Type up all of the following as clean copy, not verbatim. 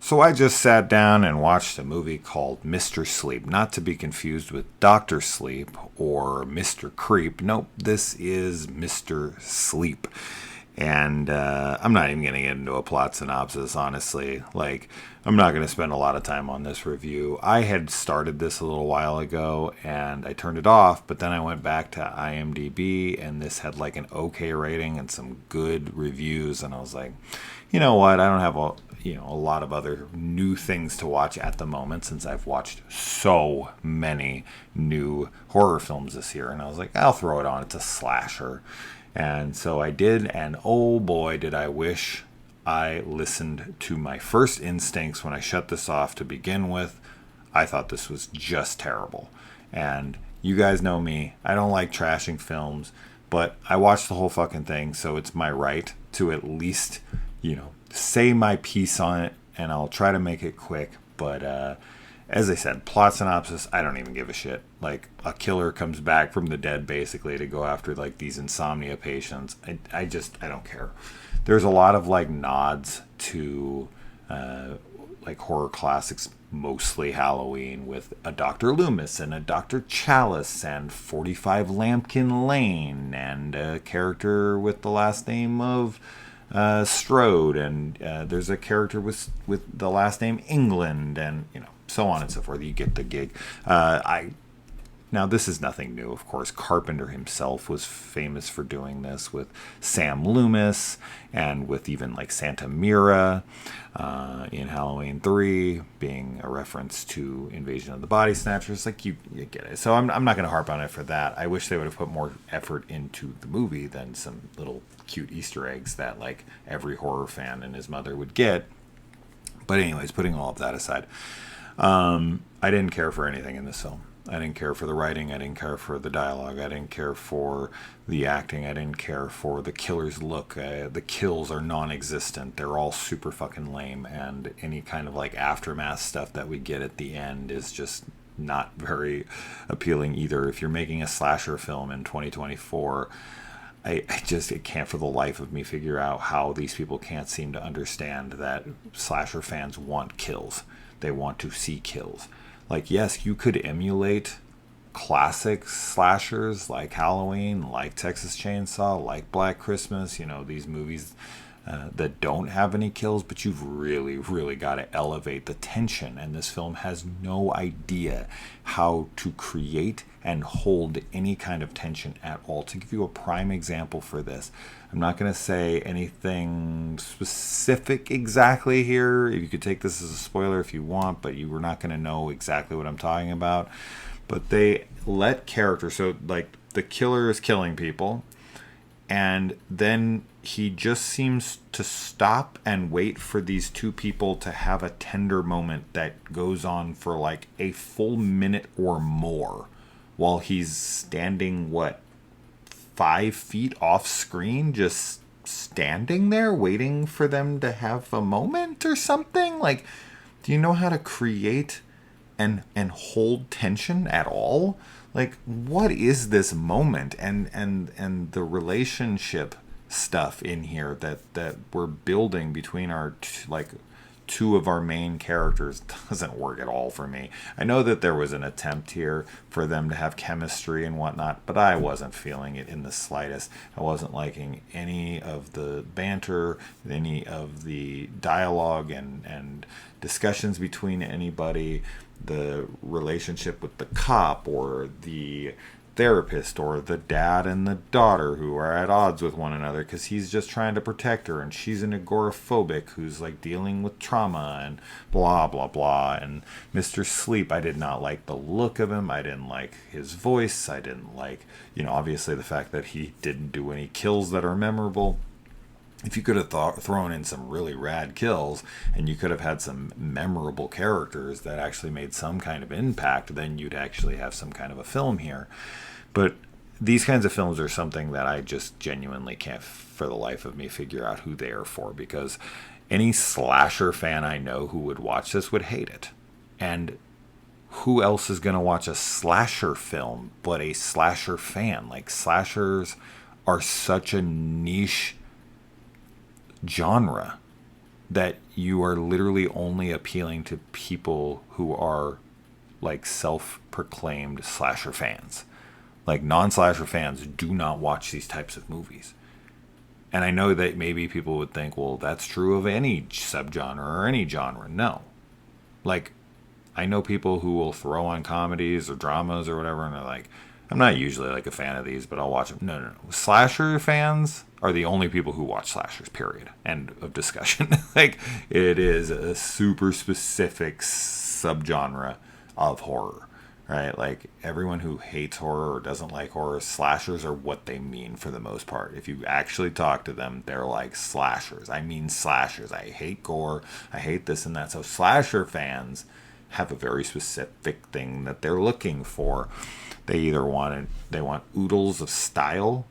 So I just sat down and watched a movie called Mr. Sleep, not to be confused with Dr. Sleep or Mr. Creep. Nope, this is Mr. Sleep. And I'm not even going to get into a plot synopsis, honestly. Like, I'm not going to spend a lot of time on this review. I had started this a little while ago and I turned it off, but then I went back to IMDb and this had like an okay rating and some good reviews. And I was like, you know what? I don't have a lot of other new things to watch at the moment since I've watched so many new horror films this year. And I was like, I'll throw it on. It's a slasher. And so I did, and oh boy, did I wish I listened to my first instincts when I shut this off to begin with. I thought this was just terrible. And you guys know me, I don't like trashing films, but I watched the whole fucking thing, so it's my right to at least, say my piece on it, and I'll try to make it quick. But as I said, plot synopsis, I don't even give a shit. Like, a killer comes back from the dead, basically, to go after, like, these insomnia patients. I don't care. There's a lot of, like, nods to, like, horror classics, mostly Halloween, with a Dr. Loomis and a Dr. Chalice and 45 Lambkin Lane and a character with the last name of Strode, and there's a character with the last name England, and, so on and so forth. You get the gig. Now, this is nothing new, of course. Carpenter himself was famous for doing this with Sam Loomis and with even like Santa Mira in Halloween 3, being a reference to Invasion of the Body Snatchers. Like, you get it. So I'm not going to harp on it for that. I wish they would have put more effort into the movie than some little cute Easter eggs that like every horror fan and his mother would get. But anyways, putting all of that aside, I didn't care for anything in this film. I didn't care for the writing. I didn't care for the dialogue. I didn't care for the acting. I didn't care for the killer's look. The kills are non-existent. They're all super fucking lame. And any kind of like aftermath stuff that we get at the end is just not very appealing either. If you're making a slasher film in 2024, I can't for the life of me figure out how these people can't seem to understand that slasher fans want kills. They want to see kills. Like, yes, you could emulate classic slashers like Halloween, like Texas Chainsaw, like Black Christmas, these movies that don't have any kills, but you've really, really got to elevate the tension. And this film has no idea how to create and hold any kind of tension at all. To give you a prime example for this, I'm not going to say anything specific exactly here. You could take this as a spoiler if you want, but you were not going to know exactly what I'm talking about. But they let characters, so like the killer is killing people, and then he just seems to stop and wait for these two people to have a tender moment that goes on for like a full minute or more while he's standing, 5 feet off screen, just standing there waiting for them to have a moment or something. Like, do you know how to create and hold tension at all? Like, what is this moment and the relationship stuff in here that we're building between our two of our main characters doesn't work at all for me. I know that there was an attempt here for them to have chemistry and whatnot, but I wasn't feeling it in the slightest. I wasn't liking any of the banter, any of the dialogue and discussions between anybody, the relationship with the cop or the therapist or the dad and the daughter who are at odds with one another because he's just trying to protect her and she's an agoraphobic who's like dealing with trauma and blah blah blah. And Mr. Sleep, I did not like the look of him. I didn't like his voice. I didn't like, obviously the fact that he didn't do any kills that are memorable. If you could have thrown in some really rad kills and you could have had some memorable characters that actually made some kind of impact, then you'd actually have some kind of a film here. But these kinds of films are something that I just genuinely can't for the life of me figure out who they are for, because any slasher fan I know who would watch this would hate it. And who else is going to watch a slasher film but a slasher fan? Like, slashers are such a niche genre that you are literally only appealing to people who are like self-proclaimed slasher fans. Like non-slasher fans do not watch these types of movies. And I know that maybe people would think, well, that's true of any subgenre or any genre. No. Like, I know people who will throw on comedies or dramas or whatever, and they're like, I'm not usually like a fan of these, but I'll watch them. No, no, no. Slasher fans are the only people who watch slashers, period. End of discussion. Like, it is a super specific subgenre of horror, right? Like, everyone who hates horror or doesn't like horror, slashers are what they mean for the most part. If you actually talk to them, they're like slashers. I mean slashers. I hate gore. I hate this and that. So slasher fans have a very specific thing that they're looking for. They either want oodles of style,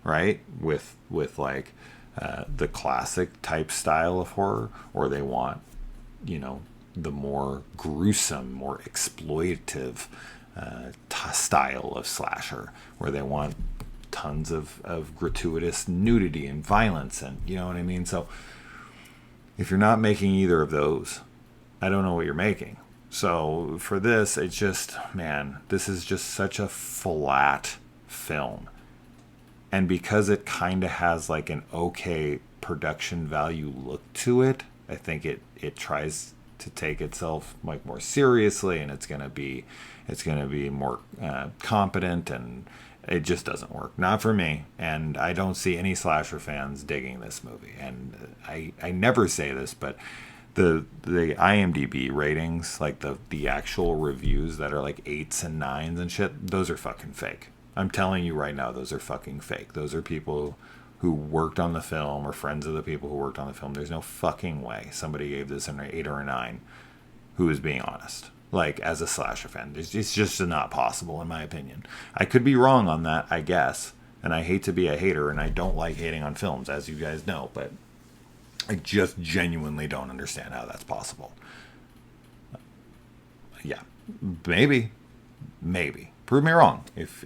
right, with like the classic type style of horror, or they want, you know, the more gruesome, more exploitative style of slasher, where they want tons of gratuitous nudity and violence, and you know what I mean. So if you're not making either of those, I don't know what you're making. So for this, it's just, man, this is just such a flat film. And because it kind of has like an okay production value look to it, I think it tries to take itself like more seriously, and it's gonna be more competent, and it just doesn't work. Not for me, and I don't see any slasher fans digging this movie. And I never say this, but the IMDb ratings, like the actual reviews that are like 8s and 9s and shit, those are fucking fake. I'm telling you right now, those are fucking fake. Those are people who worked on the film or friends of the people who worked on the film. There's no fucking way somebody gave this an 8 or a 9 who is being honest. Like, as a slasher fan, it's just not possible, in my opinion. I could be wrong on that, I guess. And I hate to be a hater, and I don't like hating on films, as you guys know, but I just genuinely don't understand how that's possible. Yeah, maybe. Prove me wrong. If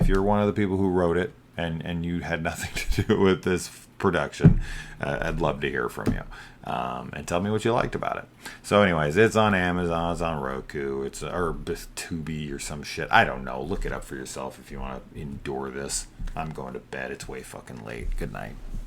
you're one of the people who wrote it and you had nothing to do with this production, I'd love to hear from you. And tell me what you liked about it. So anyways, it's on Amazon, it's on Roku, or Tubi or some shit. I don't know. Look it up for yourself if you want to endure this. I'm going to bed. It's way fucking late. Good night.